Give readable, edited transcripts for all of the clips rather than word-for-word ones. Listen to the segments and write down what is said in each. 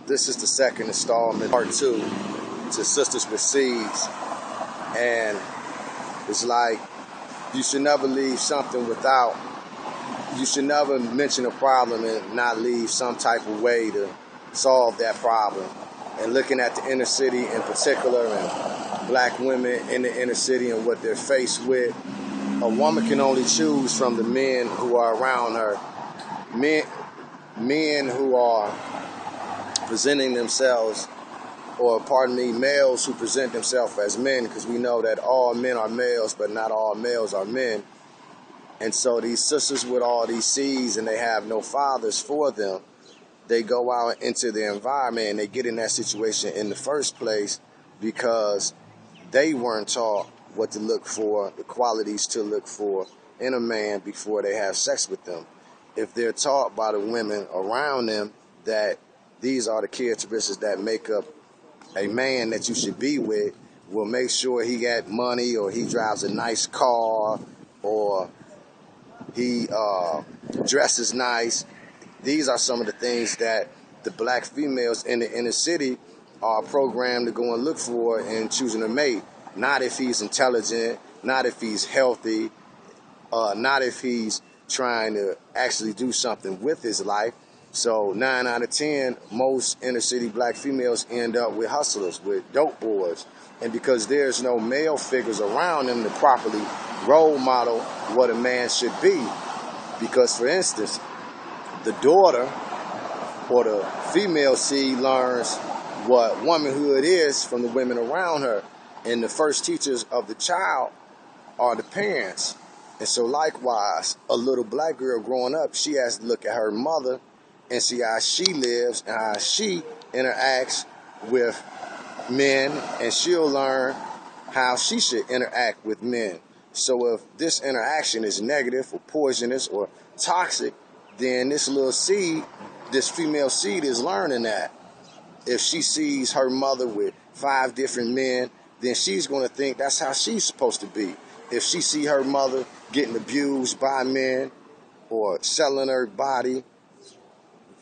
This is the second installment, part 2, to Sisters with Seeds. And it's like, you should never leave something without, you should never mention a problem and not leave some type of way to solve that problem. And looking at the inner city in particular, and black women in the inner city and what they're faced with, a woman can only choose from the men who are around her. Men who are presenting themselves, or pardon me, males who present themselves as men, because we know that all men are males, but not all males are men. And so these sisters with all these seeds and they have no fathers for them, they go out into the environment and they get in that situation in the first place because they weren't taught what to look for, the qualities to look for in a man before they have sex with them. If they're taught by the women around them that these are the characteristics that make up a man that you should be with, will make sure he got money, or he drives a nice car, or he dresses nice. These are some of the things that the black females in the inner city are programmed to go and look for in choosing a mate. Not if he's intelligent, not if he's healthy, not if he's trying to actually do something with his life. So 9 out of 10, most inner city black females end up with hustlers, with dope boys. And because there's no male figures around them to properly role model what a man should be. Because, for instance, the daughter or the female seed learns what womanhood is from the women around her. And the first teachers of the child are the parents. And so likewise, a little black girl growing up, she has to look at her mother and see how she lives and how she interacts with men, and she'll learn how she should interact with men. So if this interaction is negative or poisonous or toxic, then this little seed, this female seed, is learning that. If she sees her mother with 5 different men, then she's going to think that's how she's supposed to be. If she see her mother getting abused by men or selling her body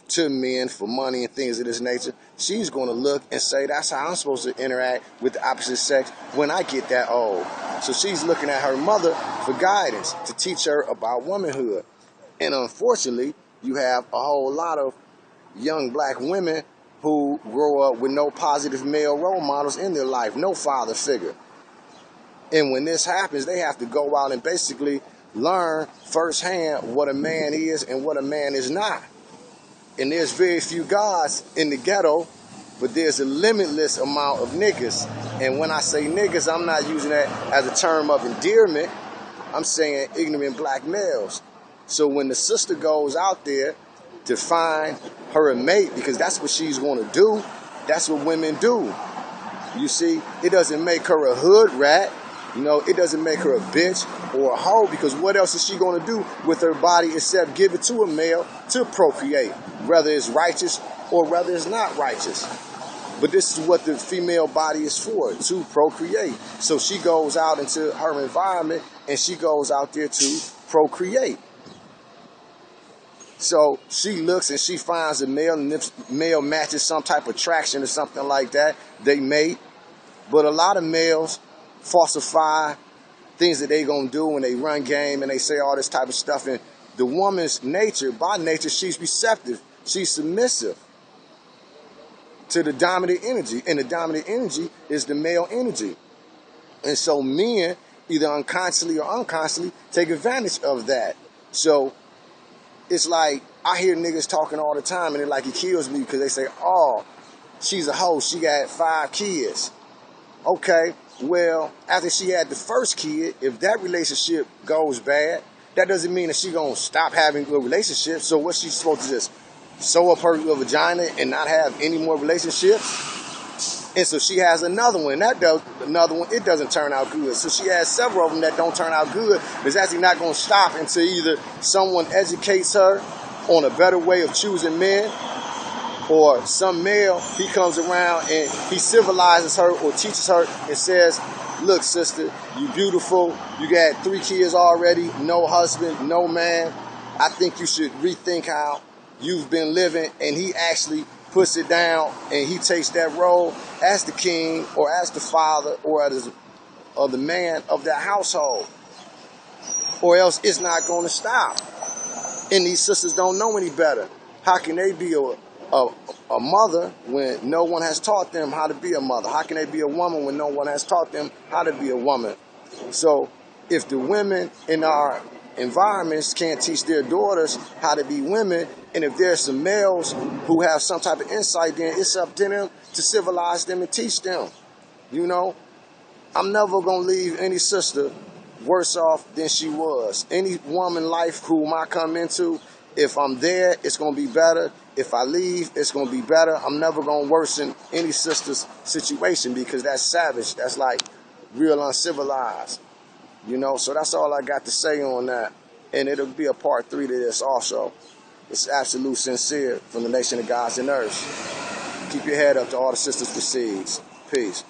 to men for money and things of this nature, she's going to look and say, that's how I'm supposed to interact with the opposite sex when I get that old. So she's looking at her mother for guidance to teach her about womanhood. And unfortunately, you have a whole lot of young black women who grow up with no positive male role models in their life, no father figure. And when this happens, they have to go out and basically learn firsthand what a man is and what a man is not. And there's very few guys in the ghetto, but there's a limitless amount of niggas. And when I say niggas, I'm not using that as a term of endearment. I'm saying ignorant black males. So when the sister goes out there to find her a mate, because that's what she's going to do, that's what women do. You see, it doesn't make her a hood rat. You know, it doesn't make her a bitch or a hoe, because what else is she going to do with her body except give it to a male to procreate, whether it's righteous or whether it's not righteous. But this is what the female body is for, to procreate. So she goes out into her environment and she goes out there to procreate. So she looks and she finds a male, and if male matches some type of attraction or something like that, they mate. But a lot of males falsify things that they gonna do when they run game, and they say all this type of stuff. And the woman's nature, by nature, she's receptive, she's submissive to the dominant energy, and the dominant energy is the male energy. And so men, either unconsciously or unconsciously, take advantage of that. So it's like, I hear niggas talking all the time, and it like, it kills me, because they say, oh, she's a hoe, she got 5 kids. Okay, well, after she had the first kid, if that relationship goes bad, that doesn't mean that she's going to stop having good relationships. So what's she supposed to just sew up her vagina and not have any more relationships? And so she has another one. It doesn't turn out good. So she has several of them that don't turn out good. It's actually not going to stop until either someone educates her on a better way of choosing men, or some male, he comes around and he civilizes her or teaches her and says, look, sister, you beautiful. You got 3 kids already, no husband, no man. I think you should rethink how you've been living. And he actually puts it down and he takes that role as the king or as the father or as the man of that household. Or else it's not going to stop. And these sisters don't know any better. How can they be a mother when no one has taught them how to be a mother? How can they be a woman when no one has taught them how to be a woman? So if the women in our environments can't teach their daughters how to be women, and if there's some males who have some type of insight, then it's up to them to civilize them and teach them. You know, I'm never going to leave any sister worse off than she was. Any woman life whom I come into, if I'm there, it's going to be better. If I leave, it's going to be better. I'm never going to worsen any sister's situation because that's savage. That's like real uncivilized. You know, so that's all I got to say on that. And it'll be a part 3 to this also. It's absolute sincere from the nation of gods and earths. Keep your head up to all the sisters proceeds. Peace.